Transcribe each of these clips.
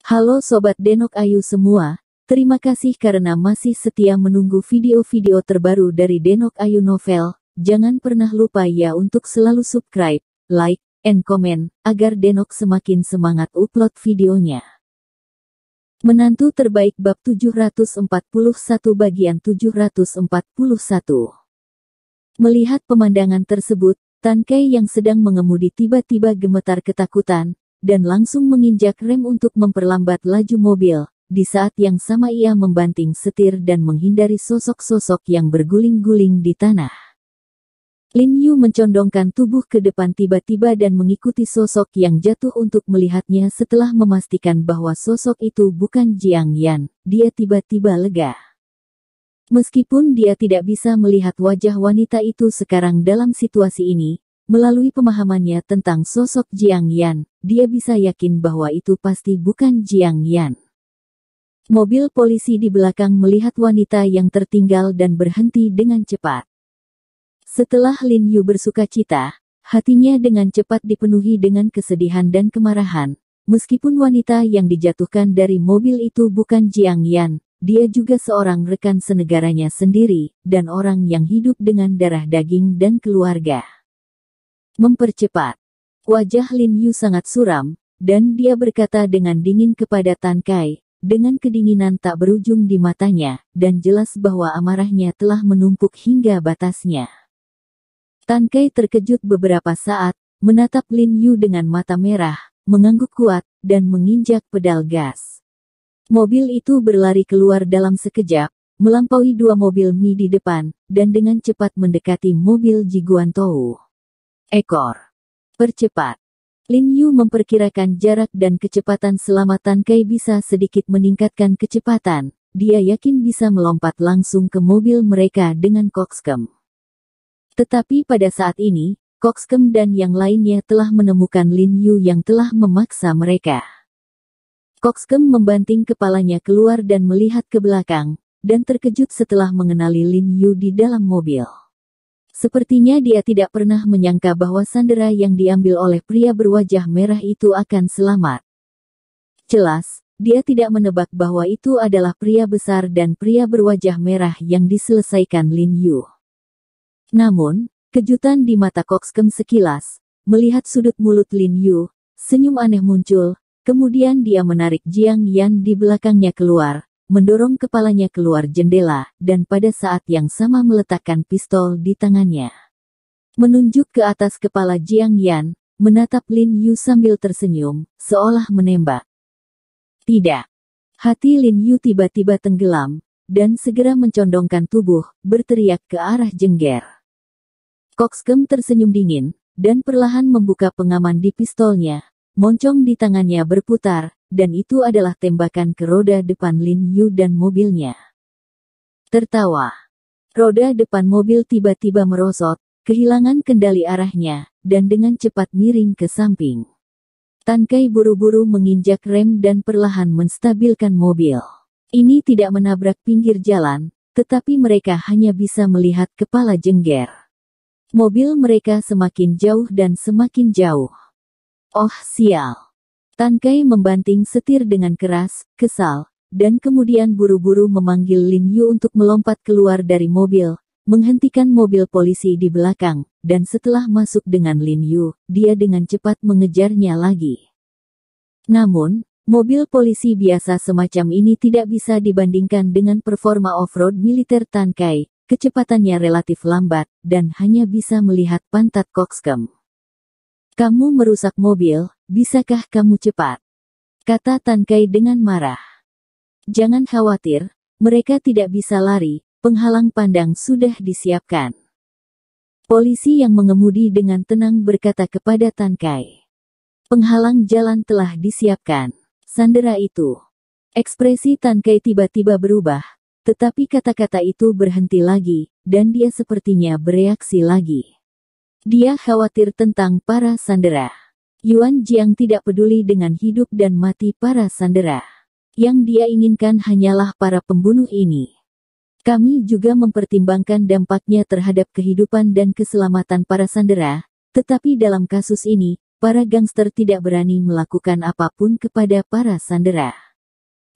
Halo Sobat Denok Ayu semua, terima kasih karena masih setia menunggu video-video terbaru dari Denok Ayu Novel. Jangan pernah lupa ya untuk selalu subscribe, like, and comment, agar Denok semakin semangat upload videonya. Menantu terbaik bab 741 bagian 741. Melihat pemandangan tersebut, Tan Kai yang sedang mengemudi tiba-tiba gemetar ketakutan, dan langsung menginjak rem untuk memperlambat laju mobil. Di saat yang sama ia membanting setir dan menghindari sosok-sosok yang berguling-guling di tanah. Lin Yu mencondongkan tubuh ke depan tiba-tiba dan mengikuti sosok yang jatuh untuk melihatnya. Setelah memastikan bahwa sosok itu bukan Jiang Yan, dia tiba-tiba lega. Meskipun dia tidak bisa melihat wajah wanita itu sekarang dalam situasi ini, melalui pemahamannya tentang sosok Jiang Yan, dia bisa yakin bahwa itu pasti bukan Jiang Yan. Mobil polisi di belakang melihat wanita yang tertinggal dan berhenti dengan cepat. Setelah Lin Yu bersukacita, hatinya dengan cepat dipenuhi dengan kesedihan dan kemarahan. Meskipun wanita yang dijatuhkan dari mobil itu bukan Jiang Yan, dia juga seorang rekan senegaranya sendiri, dan orang yang hidup dengan darah daging dan keluarga. Mempercepat. Wajah Lin Yu sangat suram, dan dia berkata dengan dingin kepada Tan Kai, dengan kedinginan tak berujung di matanya, dan jelas bahwa amarahnya telah menumpuk hingga batasnya. Tan Kai terkejut beberapa saat, menatap Lin Yu dengan mata merah, mengangguk kuat, dan menginjak pedal gas. Mobil itu berlari keluar dalam sekejap, melampaui dua mobil Mi di depan, dan dengan cepat mendekati mobil Jiguan Tou. Ekor. Percepat. Lin Yu memperkirakan jarak dan kecepatan selama Tan Kai bisa sedikit meningkatkan kecepatan. Dia yakin bisa melompat langsung ke mobil mereka dengan kokskem. Tetapi pada saat ini, kokskem dan yang lainnya telah menemukan Lin Yu yang telah memaksa mereka. Kokskem membanting kepalanya keluar dan melihat ke belakang, dan terkejut setelah mengenali Lin Yu di dalam mobil. Sepertinya dia tidak pernah menyangka bahwa sandera yang diambil oleh pria berwajah merah itu akan selamat. Jelas, dia tidak menebak bahwa itu adalah pria besar dan pria berwajah merah yang diselesaikan Lin Yu. Namun, kejutan di mata kokskem sekilas, melihat sudut mulut Lin Yu, senyum aneh muncul, kemudian dia menarik Jiang Yan di belakangnya keluar, mendorong kepalanya keluar jendela, dan pada saat yang sama meletakkan pistol di tangannya. Menunjuk ke atas kepala Jiang Yan, menatap Lin Yu sambil tersenyum, seolah menembak. Tidak. Hati Lin Yu tiba-tiba tenggelam, dan segera mencondongkan tubuh, berteriak ke arah Jengger. Kokskem tersenyum dingin, dan perlahan membuka pengaman di pistolnya, moncong di tangannya berputar, dan itu adalah tembakan ke roda depan Lin Yu dan mobilnya. Tertawa. Roda depan mobil tiba-tiba merosot, kehilangan kendali arahnya, dan dengan cepat miring ke samping. Tan Kai buru-buru menginjak rem dan perlahan menstabilkan mobil. Ini tidak menabrak pinggir jalan, tetapi mereka hanya bisa melihat kepala Jengger. Mobil mereka semakin jauh dan semakin jauh. Oh sial. Tan Kai membanting setir dengan keras, kesal, dan kemudian buru-buru memanggil Lin Yu untuk melompat keluar dari mobil, menghentikan mobil polisi di belakang, dan setelah masuk dengan Lin Yu, dia dengan cepat mengejarnya lagi. Namun, mobil polisi biasa semacam ini tidak bisa dibandingkan dengan performa off-road militer Tan Kai, kecepatannya relatif lambat, dan hanya bisa melihat pantat kokskem. Kamu merusak mobil, bisakah kamu cepat? Kata Tan Kai dengan marah. Jangan khawatir, mereka tidak bisa lari, penghalang pandang sudah disiapkan. Polisi yang mengemudi dengan tenang berkata kepada Tan Kai. Penghalang jalan telah disiapkan. Sandera itu. Ekspresi Tan Kai tiba-tiba berubah, tetapi kata-kata itu berhenti lagi, dan dia sepertinya bereaksi lagi. Dia khawatir tentang para sandera. Yuan Jiang tidak peduli dengan hidup dan mati para sandera. Yang dia inginkan hanyalah para pembunuh ini. Kami juga mempertimbangkan dampaknya terhadap kehidupan dan keselamatan para sandera, tetapi dalam kasus ini, para gangster tidak berani melakukan apapun kepada para sandera.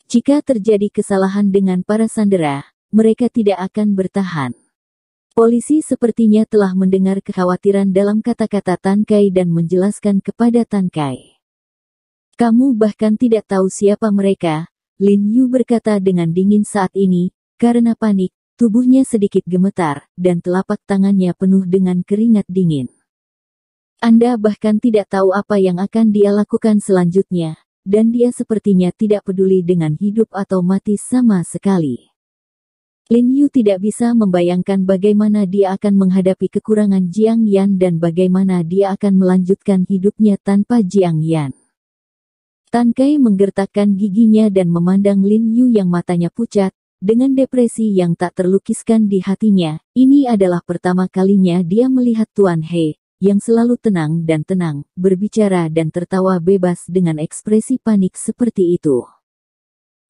Jika terjadi kesalahan dengan para sandera, mereka tidak akan bertahan. Polisi sepertinya telah mendengar kekhawatiran dalam kata-kata Tan Kai dan menjelaskan kepada Tan Kai. Kamu bahkan tidak tahu siapa mereka, Lin Yu berkata dengan dingin saat ini, karena panik, tubuhnya sedikit gemetar, dan telapak tangannya penuh dengan keringat dingin. Anda bahkan tidak tahu apa yang akan dia lakukan selanjutnya, dan dia sepertinya tidak peduli dengan hidup atau mati sama sekali. Lin Yu tidak bisa membayangkan bagaimana dia akan menghadapi kekurangan Jiang Yan dan bagaimana dia akan melanjutkan hidupnya tanpa Jiang Yan. Tan Kai menggertakkan giginya dan memandang Lin Yu yang matanya pucat, dengan depresi yang tak terlukiskan di hatinya. Ini adalah pertama kalinya dia melihat Tuan He, yang selalu tenang dan tenang, berbicara dan tertawa bebas dengan ekspresi panik seperti itu.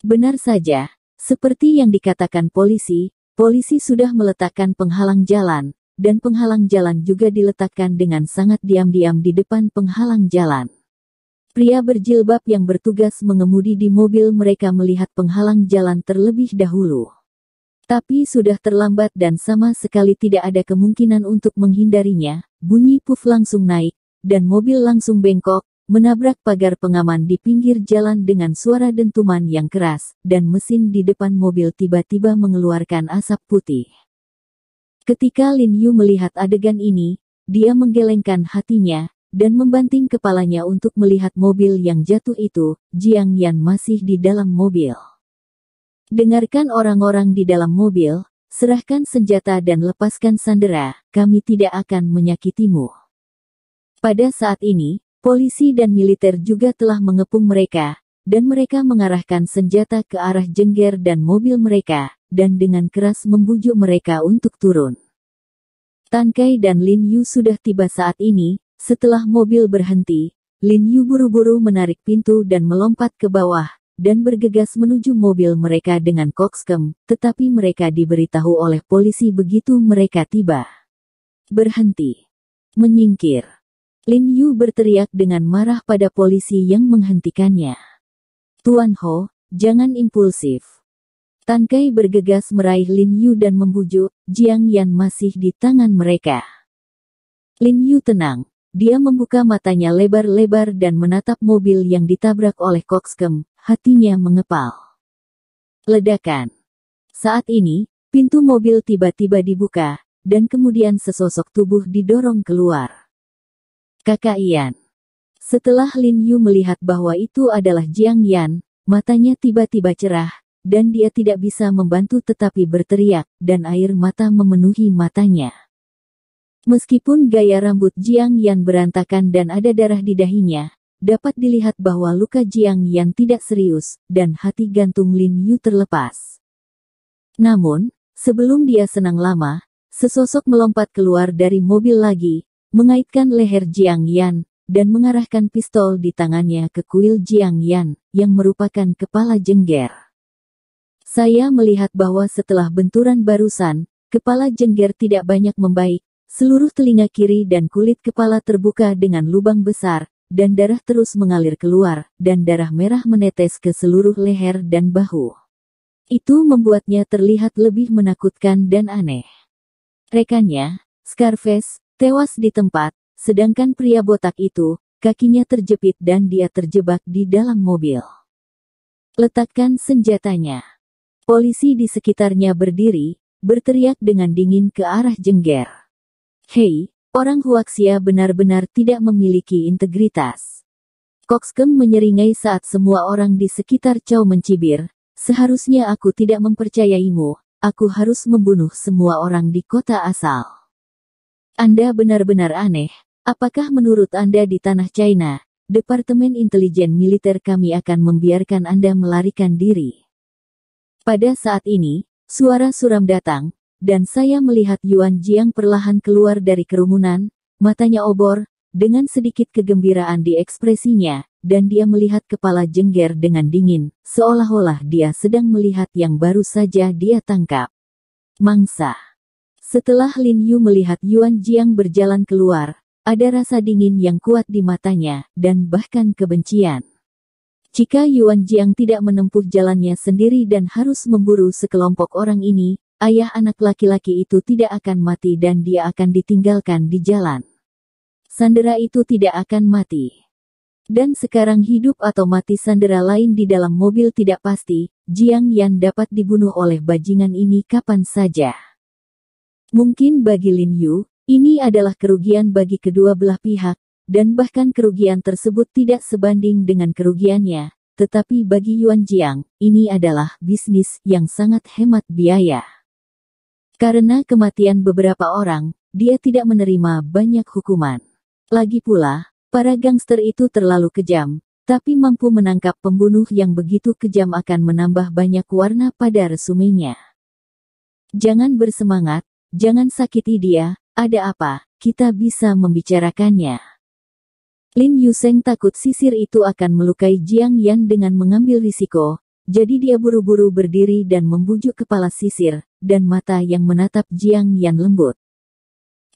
Benar saja, seperti yang dikatakan polisi sudah meletakkan penghalang jalan, dan penghalang jalan juga diletakkan dengan sangat diam-diam di depan penghalang jalan. Pria berjilbab yang bertugas mengemudi di mobil mereka melihat penghalang jalan terlebih dahulu. Tapi sudah terlambat dan sama sekali tidak ada kemungkinan untuk menghindarinya. Bunyi puf langsung naik, dan mobil langsung bengkok, menabrak pagar pengaman di pinggir jalan dengan suara dentuman yang keras, dan mesin di depan mobil tiba-tiba mengeluarkan asap putih. Ketika Lin Yu melihat adegan ini, dia menggelengkan hatinya, dan membanting kepalanya untuk melihat mobil yang jatuh itu. Jiang Yan masih di dalam mobil. Dengarkan orang-orang di dalam mobil, serahkan senjata dan lepaskan sandera, kami tidak akan menyakitimu. Pada saat ini, polisi dan militer juga telah mengepung mereka, dan mereka mengarahkan senjata ke arah Jengger dan mobil mereka, dan dengan keras membujuk mereka untuk turun. Tan Kai dan Lin Yu sudah tiba saat ini. Setelah mobil berhenti, Lin Yu buru-buru menarik pintu dan melompat ke bawah, dan bergegas menuju mobil mereka dengan kokskem, tetapi mereka diberitahu oleh polisi begitu mereka tiba. Berhenti. Menyingkir. Lin Yu berteriak dengan marah pada polisi yang menghentikannya. Tuan Ho, jangan impulsif. Tan Kai bergegas meraih Lin Yu dan membujuk, Jiang Yan masih di tangan mereka. Lin Yu tenang. Dia membuka matanya lebar-lebar dan menatap mobil yang ditabrak oleh kokskem, hatinya mengepal. Ledakan. Saat ini, pintu mobil tiba-tiba dibuka, dan kemudian sesosok tubuh didorong keluar. Kakak Yan. Setelah Lin Yu melihat bahwa itu adalah Jiang Yan, matanya tiba-tiba cerah, dan dia tidak bisa membantu tetapi berteriak, dan air mata memenuhi matanya. Meskipun gaya rambut Jiang Yan berantakan dan ada darah di dahinya, dapat dilihat bahwa luka Jiang Yan tidak serius, dan hati gantung Lin Yu terlepas. Namun, sebelum dia senang lama, sesosok melompat keluar dari mobil lagi, mengaitkan leher Jiang Yan, dan mengarahkan pistol di tangannya ke kuil Jiang Yan, yang merupakan kepala Jengger. Saya melihat bahwa setelah benturan barusan, kepala Jengger tidak banyak membaik. Seluruh telinga kiri dan kulit kepala terbuka dengan lubang besar, dan darah terus mengalir keluar, dan darah merah menetes ke seluruh leher dan bahu. Itu membuatnya terlihat lebih menakutkan dan aneh. Rekannya, Scarface, tewas di tempat, sedangkan pria botak itu, kakinya terjepit dan dia terjebak di dalam mobil. Letakkan senjatanya. Polisi di sekitarnya berdiri, berteriak dengan dingin ke arah Jengger. Hei, orang Huaxia benar-benar tidak memiliki integritas. Kokskem menyeringai saat semua orang di sekitar Chow mencibir, seharusnya aku tidak mempercayaimu, aku harus membunuh semua orang di kota asal. Anda benar-benar aneh, apakah menurut Anda di tanah China, Departemen Intelijen Militer kami akan membiarkan Anda melarikan diri? Pada saat ini, suara suram datang, dan saya melihat Yuan Jiang perlahan keluar dari kerumunan, matanya obor, dengan sedikit kegembiraan di ekspresinya, dan dia melihat kepala Jengger dengan dingin, seolah-olah dia sedang melihat yang baru saja dia tangkap. Mangsa. Setelah Lin Yu melihat Yuan Jiang berjalan keluar, ada rasa dingin yang kuat di matanya, dan bahkan kebencian. Jika Yuan Jiang tidak menempuh jalannya sendiri dan harus memburu sekelompok orang ini, ayah anak laki-laki itu tidak akan mati dan dia akan ditinggalkan di jalan. Sandera itu tidak akan mati. Dan sekarang hidup atau mati sandera lain di dalam mobil tidak pasti, Jiang Yan dapat dibunuh oleh bajingan ini kapan saja. Mungkin bagi Lin Yu, ini adalah kerugian bagi kedua belah pihak, dan bahkan kerugian tersebut tidak sebanding dengan kerugiannya, tetapi bagi Yuan Jiang, ini adalah bisnis yang sangat hemat biaya. Karena kematian beberapa orang, dia tidak menerima banyak hukuman. Lagi pula, para gangster itu terlalu kejam, tapi mampu menangkap pembunuh yang begitu kejam akan menambah banyak warna pada resumenya. Jangan bersemangat, jangan sakiti dia. Ada apa, kita bisa membicarakannya. Lin Yuseng takut sisir itu akan melukai Jiang Yan dengan mengambil risiko, jadi dia buru-buru berdiri dan membujuk kepala sisir, dan mata yang menatap Jiang Yan lembut.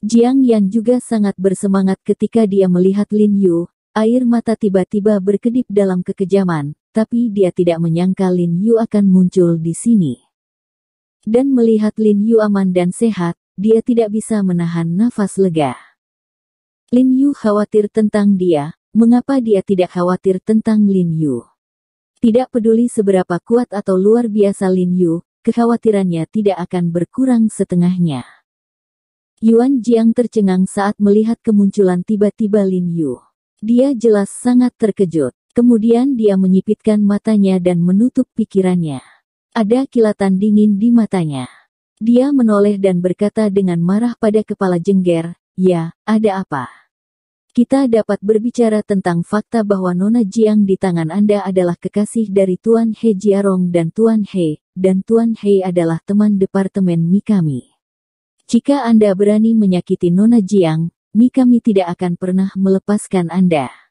Jiang Yan juga sangat bersemangat ketika dia melihat Lin Yu, air mata tiba-tiba berkedip dalam kekejaman, tapi dia tidak menyangka Lin Yu akan muncul di sini. Dan melihat Lin Yu aman dan sehat, dia tidak bisa menahan nafas lega. Lin Yu khawatir tentang dia, mengapa dia tidak khawatir tentang Lin Yu? Tidak peduli seberapa kuat atau luar biasa Lin Yu, kekhawatirannya tidak akan berkurang setengahnya. Yuan Jiang tercengang saat melihat kemunculan tiba-tiba Lin Yu. Dia jelas sangat terkejut, kemudian dia menyipitkan matanya dan menutup pikirannya. Ada kilatan dingin di matanya. Dia menoleh dan berkata dengan marah pada kepala jengger, "Ya, ada apa? Kita dapat berbicara tentang fakta bahwa Nona Jiang di tangan Anda adalah kekasih dari Tuan He Jiarong dan Tuan He, dan Tuan He adalah teman departemen Mikami. Jika Anda berani menyakiti Nona Jiang, Mikami tidak akan pernah melepaskan Anda."